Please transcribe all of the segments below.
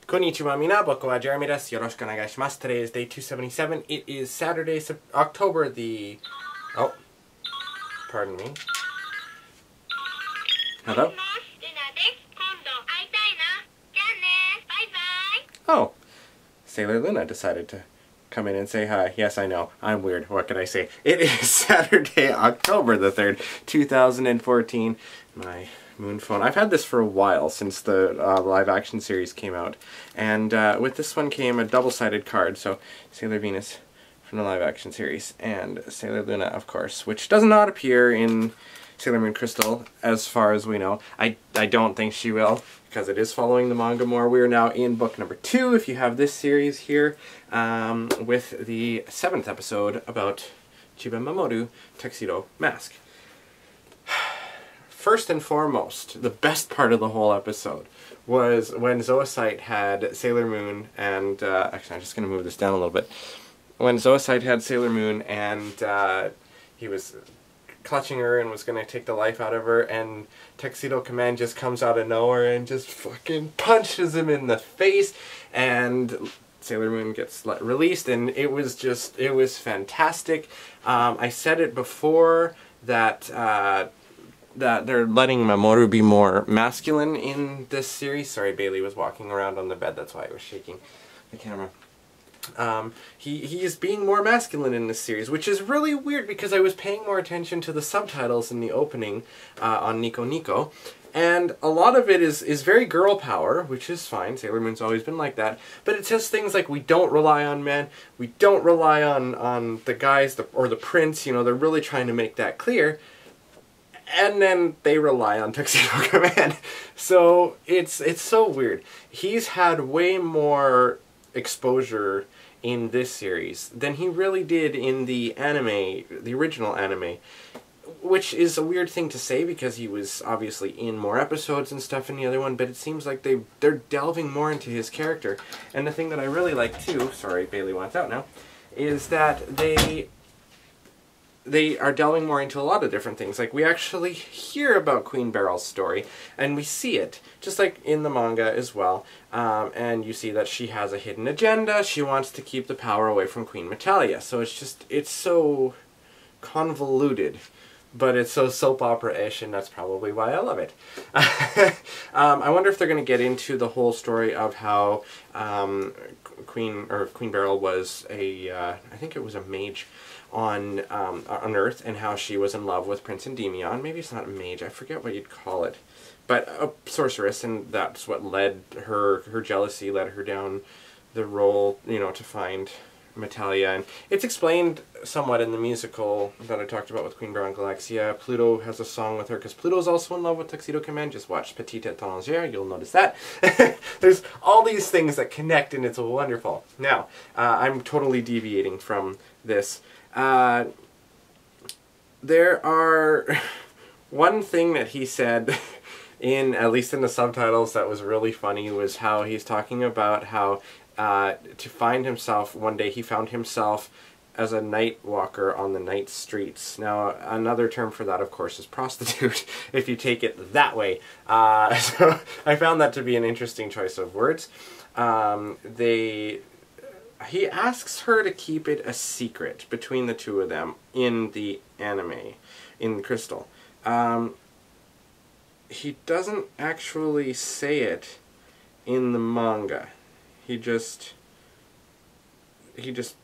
Konnichiwa mina, boku wa Jeremy desu. Yoroshiku onegaishimasu. Today is day 277. It is Saturday, October the... Oh. Pardon me. Hello? Oh. Sailor Luna decided to come in and say hi. Yes, I know. I'm weird. What can I say? It is Saturday, October the 3rd, 2014. My moon phone. I've had this for a while, since the live action series came out. And with this one came a double-sided card. So Sailor Venus from the live action series. And Sailor Luna, of course, which does not appear in Sailor Moon Crystal, as far as we know. I don't think she will, because it is following the manga more. We are now in book number 2, if you have this series here, with the 7th episode about Chiba Mamoru Tuxedo Mask. First and foremost, the best part of the whole episode was when Zoisite had Sailor Moon and... actually, I'm just going to move this down a little bit. When Zoisite had Sailor Moon and he was clutching her and was going to take the life out of her, and Tuxedo Command just comes out of nowhere and just fucking punches him in the face, and Sailor Moon gets released, and it was fantastic. I said it before that that they're letting Mamoru be more masculine in this series. Sorry, Bailey was walking around on the bed, that's why I was shaking the camera. He is being more masculine in this series, which is really weird because I was paying more attention to the subtitles in the opening on Nico Nico, and a lot of it is very girl power, which is fine. Sailor Moon's always been like that, but it says things like, we don't rely on men, we don't rely on the guys, or the prince, you know, they're really trying to make that clear. And then they rely on Tuxedo Command. So it's so weird. He's had way more exposure in this series than he really did in the anime, the original anime, which is a weird thing to say because he was obviously in more episodes and stuff in the other one, but it seems like they're delving more into his character. And the thing that I really like too, sorry, Bailey wants out now, is that they are delving more into a lot of different things. Like, we actually hear about Queen Beryl's story, and we see it, just like in the manga as well. And you see that she has a hidden agenda. She wants to keep the power away from Queen Metalia. So it's so convoluted, but it's so soap opera-ish, and that's probably why I love it. I wonder if they're going to get into the whole story of how Queen Beryl was I think it was a mage on Earth, and how she was in love with Prince Endymion. Maybe it's not a mage, I forget what you'd call it, but a sorceress, and that's what led her jealousy led her down the role, you know, to find Metalia. And it's explained somewhat in the musical that I talked about with Queen Beryl and Galaxia. Pluto has a song with her, because Pluto's also in love with Tuxedo Command. Just watch Petite Étrangère, you'll notice that. There's all these things that connect, and it's wonderful. Now, I'm totally deviating from this. There are one thing that he said at least in the subtitles, that was really funny, was how he's talking about how to find himself, one day he found himself as a night walker on the night streets. Now, another term for that, of course, is prostitute, if you take it that way. So I found that to be an interesting choice of words. He asks her to keep it a secret between the two of them in the anime, in Crystal. He doesn't actually say it in the manga. He just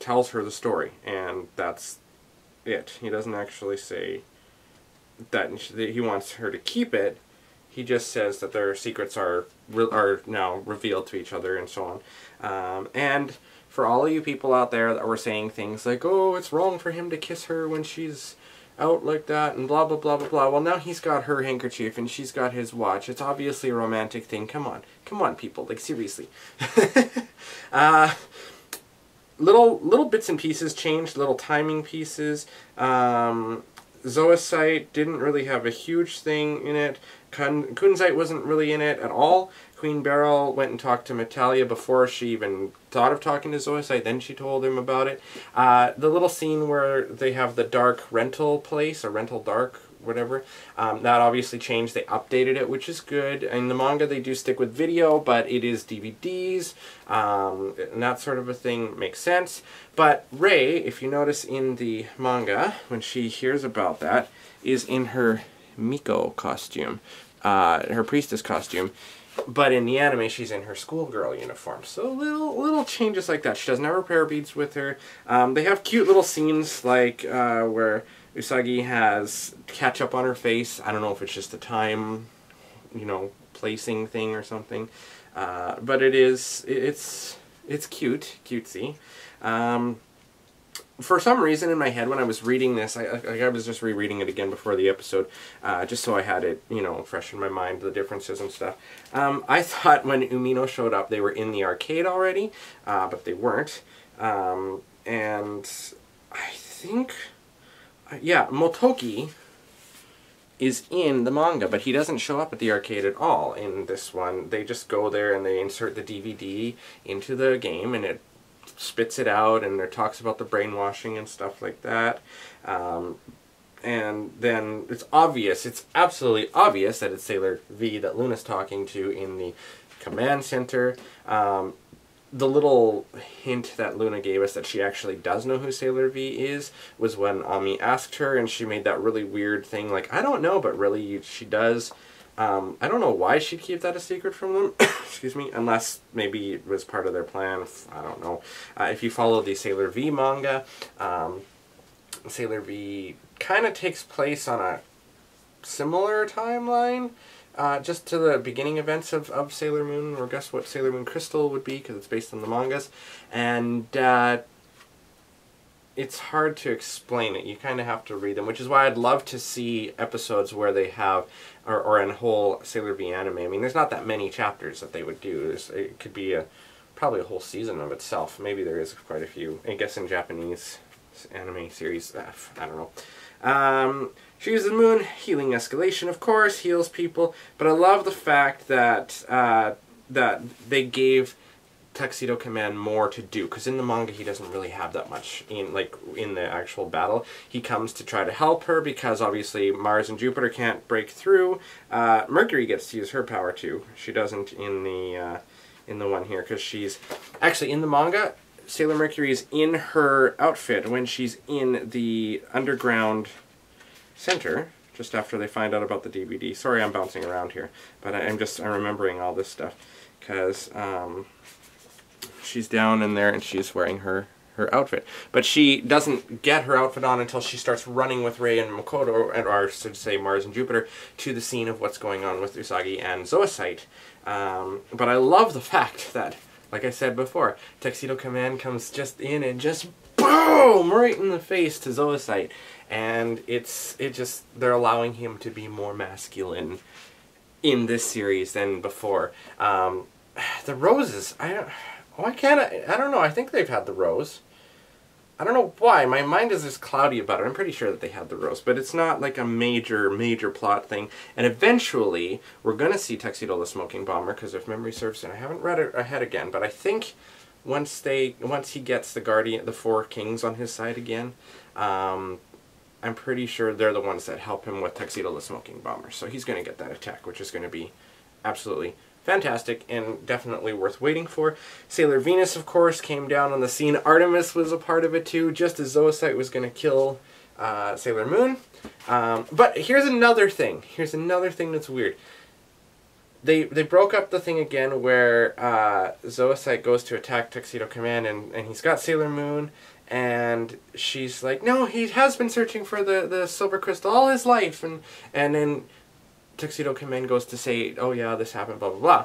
tells her the story, and that's it. He doesn't actually say that he wants her to keep it. He just says that their secrets are now revealed to each other, and so on. And for all of you people out there that were saying things like, oh, it's wrong for him to kiss her when she's out like that, and blah, blah, blah, blah, blah. Well, now he's got her handkerchief, and she's got his watch. It's obviously a romantic thing. Come on. Come on, people. Like, seriously. Little bits and pieces changed, little timing pieces. Zoisite didn't really have a huge thing in it. Kunzite wasn't really in it at all. Queen Beryl went and talked to Metalia before she even thought of talking to Zoisite, then she told him about it. The little scene where they have the dark rental place, or rental dark whatever. That obviously changed. They updated it, which is good. In the manga, they do stick with video, but it is DVDs, and that sort of a thing makes sense. But Rei, if you notice in the manga, when she hears about that, is in her Miko costume, her priestess costume. But in the anime, she's in her schoolgirl uniform. So little changes like that. She doesn't have her prayer beads with her. They have cute little scenes like where Usagi has ketchup on her face. I don't know if it's just a time, you know, placing thing or something. But it's cute, cutesy. For some reason in my head when I was reading this, I was just rereading it again before the episode, just so I had it, you know, fresh in my mind, the differences and stuff. I thought when Umino showed up they were in the arcade already, but they weren't. And I think, yeah, Motoki is in the manga, but he doesn't show up at the arcade at all in this one. They just go there and they insert the DVD into the game and it spits it out, and there talks about the brainwashing and stuff like that. And then it's obvious, it's absolutely obvious that it's Sailor V that Luna's talking to in the command center. The little hint that Luna gave us that she actually does know who Sailor V is was when Ami asked her, and she made that really weird thing like, I don't know, but really she does. I don't know why she'd keep that a secret from them, excuse me, unless maybe it was part of their plan. I don't know. If you follow the Sailor V manga, Sailor V kind of takes place on a similar timeline, just to the beginning events of Sailor Moon, or guess what Sailor Moon Crystal would be, because it's based on the mangas, and it's hard to explain it. You kind of have to read them, which is why I'd love to see episodes where they have, or a whole Sailor V anime. I mean, there's not that many chapters that they would do. It could be probably a whole season of itself. Maybe there is quite a few. I guess in Japanese anime series, I don't know. She uses the moon, healing escalation, of course, heals people. But I love the fact that that they gave Tuxedo Command more to do, because in the manga he doesn't really have that much in the actual battle. He comes to try to help her because obviously Mars and Jupiter can't break through. Mercury gets to use her power too. She doesn't in the one here, because she's actually in the manga. Sailor Mercury is in her outfit when she's in the underground center, just after they find out about the DVD. Sorry, I'm bouncing around here, but I'm remembering all this stuff because she's down in there and she's wearing her outfit. But she doesn't get her outfit on until she starts running with Rei and Makoto, or should say Mars and Jupiter, to the scene of what's going on with Usagi and Zoisite. But I love the fact that, like I said before, Tuxedo Command comes just in and just boom right in the face to Zoisite, and they're allowing him to be more masculine in this series than before. The roses, I don't know. I think they've had the rose. I don't know why. My mind is just cloudy about it. I'm pretty sure that they had the rose, but it's not like a major plot thing. And eventually, we're going to see Tuxedo the Smoking Bomber, because if memory serves, and I haven't read it ahead again, but I think once he gets the four kings on his side again, I'm pretty sure they're the ones that help him with Tuxedo the Smoking Bomber. So he's going to get that attack, which is going to be absolutely fantastic and definitely worth waiting for. Sailor Venus, of course, came down on the scene. Artemis was a part of it too, just as Zoisite was going to kill Sailor Moon. But here's another thing. Here's another thing that's weird. They broke up the thing again where Zoisite goes to attack Tuxedo Command, and he's got Sailor Moon, and she's like, no, he has been searching for the silver crystal all his life, and then Tuxedo Command goes to say, oh yeah, this happened, blah blah blah.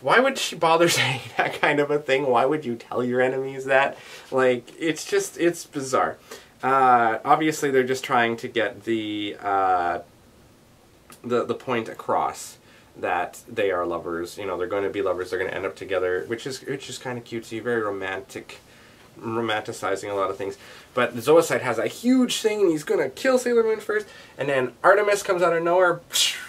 Why would she bother saying that kind of a thing? Why would you tell your enemies that? Like, it's bizarre. Obviously they're just trying to get the point across that they are lovers. You know, they're going to be lovers, they're going to end up together, which is kind of cutesy, very romanticizing a lot of things. But Zoisite has a huge thing, and he's going to kill Sailor Moon first, and then Artemis comes out of nowhere,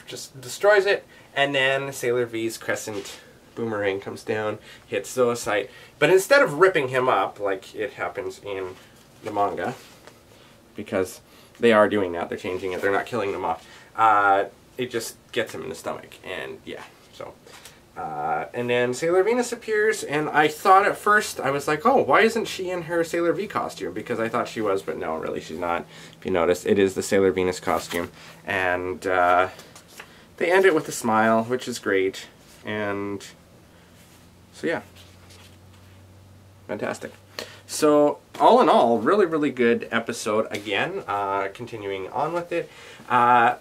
just destroys it, and then Sailor V's crescent boomerang comes down, hits Zoisite. But instead of ripping him up, like it happens in the manga, because they are doing that. They're changing it. They're not killing them off. It just gets him in the stomach, and yeah, so. And then Sailor Venus appears, and I thought at first, I was like, oh, why isn't she in her Sailor V costume? Because I thought she was, but no, really she's not. If you notice, it is the Sailor Venus costume. And they end it with a smile, which is great. And so yeah, fantastic. So all in all, really, really good episode again. Continuing on with it. I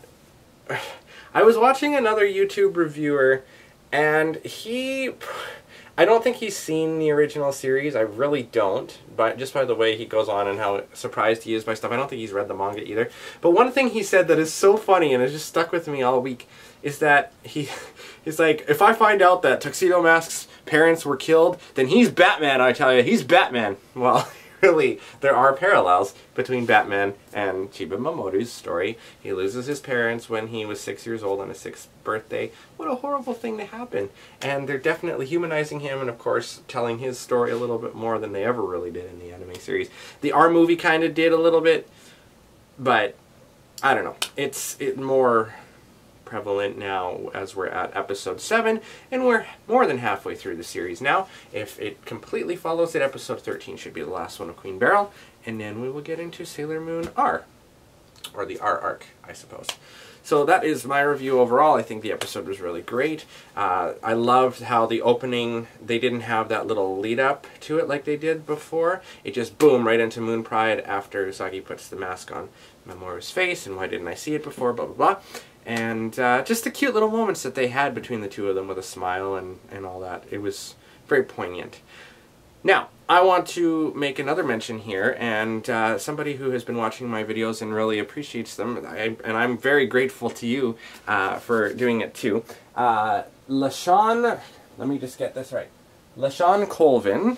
was watching another YouTube reviewer, and I don't think he's seen the original series. I really don't. But just by the way he goes on and how surprised he is by stuff, I don't think he's read the manga either. But one thing he said that is so funny and has just stuck with me all week is that he's like, if I find out that Tuxedo Mask's parents were killed, then he's Batman, I tell you. He's Batman. Well, really, there are parallels between Batman and Chiba Mamoru's story. He loses his parents when he was 6 years old on his 6th birthday. What a horrible thing to happen. And they're definitely humanizing him and, of course, telling his story a little bit more than they ever really did in the anime series. The R movie kind of did a little bit, but I don't know. It's more prevalent now as we're at episode 7, and we're more than halfway through the series now. If it completely follows it, episode 13 should be the last one of Queen Beryl, and then we will get into Sailor Moon R, or the R arc, I suppose. So that is my review overall. I think the episode was really great. I loved how the opening, they didn't have that little lead up to it like they did before. It just boom right into Moon Pride after Usagi puts the mask on Mamoru's face, and why didn't I see it before, blah blah blah. And just the cute little moments that they had between the two of them with a smile and all that. It was very poignant. Now, I want to make another mention here, and somebody who has been watching my videos and really appreciates them, and I'm very grateful to you for doing it too. LaShawn, let me just get this right. LaShawn Colvin.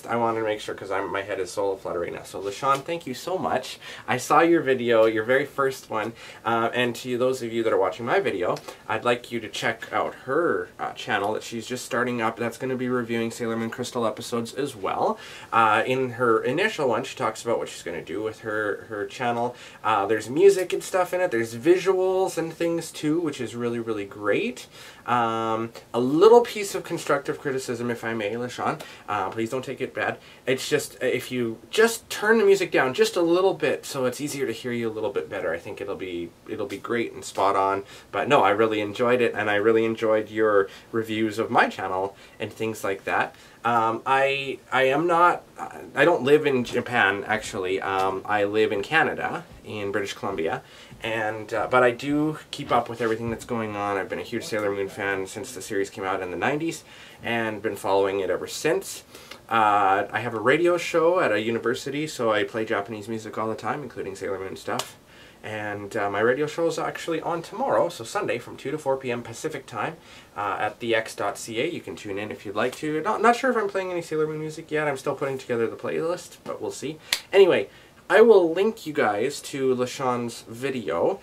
I wanted to make sure because my head is so fluttering now. So LaShawn, thank you so much. I saw your video, your very first one, and to those of you that are watching my video, I'd like you to check out her channel that she's just starting up. That's going to be reviewing Sailor Moon Crystal episodes as well. In her initial one, she talks about what she's going to do with her channel. There's music and stuff in it. There's visuals and things too, which is really, really great. A little piece of constructive criticism, if I may, LaShawn. Please don't take it bad. It's just, if you just turn the music down just a little bit so it's easier to hear you a little bit better, I think it'll be great and spot on. But no, I really enjoyed it, and I really enjoyed your reviews of my channel and things like that. I don't live in Japan, actually. I live in Canada, in British Columbia, and but I do keep up with everything that's going on. I've been a huge Sailor Moon fan since the series came out in the 90s, and been following it ever since. I have a radio show at a university, so I play Japanese music all the time, including Sailor Moon stuff. And my radio show is actually on tomorrow, so Sunday from 2 to 4 p.m. Pacific time at thex.ca. You can tune in if you'd like to. Not sure if I'm playing any Sailor Moon music yet. I'm still putting together the playlist, but we'll see. Anyway, I will link you guys to LaShawn's video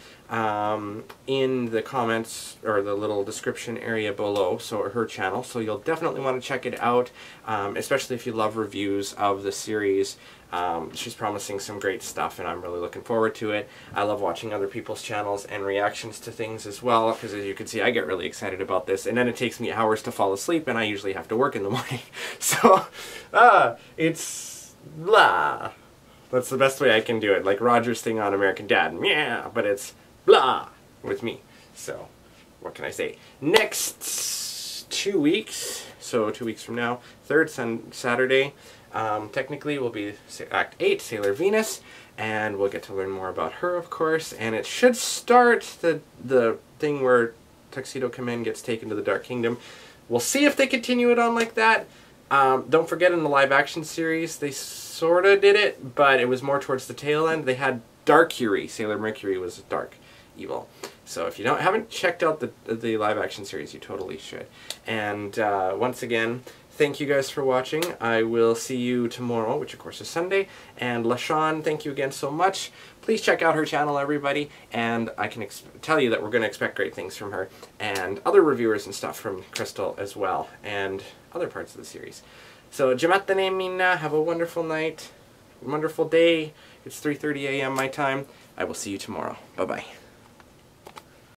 in the comments or the little description area below, so her channel, so you'll definitely want to check it out, especially if you love reviews of the series. She's promising some great stuff, and I'm really looking forward to it. I love watching other people's channels and reactions to things as well, because as you can see, I get really excited about this, and then it takes me hours to fall asleep, and I usually have to work in the morning. So, it's blah. That's the best way I can do it, like Roger's thing on American Dad. Yeah, but it's blah with me. So, what can I say? Next 2 weeks, so 2 weeks from now, Saturday, technically will be Act 8, Sailor Venus, and we'll get to learn more about her, of course, and it should start the thing where Tuxedo Command gets taken to the Dark Kingdom. We'll see if they continue it on like that. Don't forget, in the live-action series, they sort of did it, but it was more towards the tail end. They had Darkury. Sailor Mercury was dark, evil. So if you haven't checked out the live-action series, you totally should. And once again, thank you guys for watching. I will see you tomorrow, which of course is Sunday. And LaShawn, thank you again so much. Please check out her channel, everybody. And I can tell you that we're going to expect great things from her. And other reviewers and stuff from Crystal as well. And other parts of the series. So, jamatta ne minna. Have a wonderful night. Wonderful day. It's 3:30 a.m. my time. I will see you tomorrow. Bye-bye.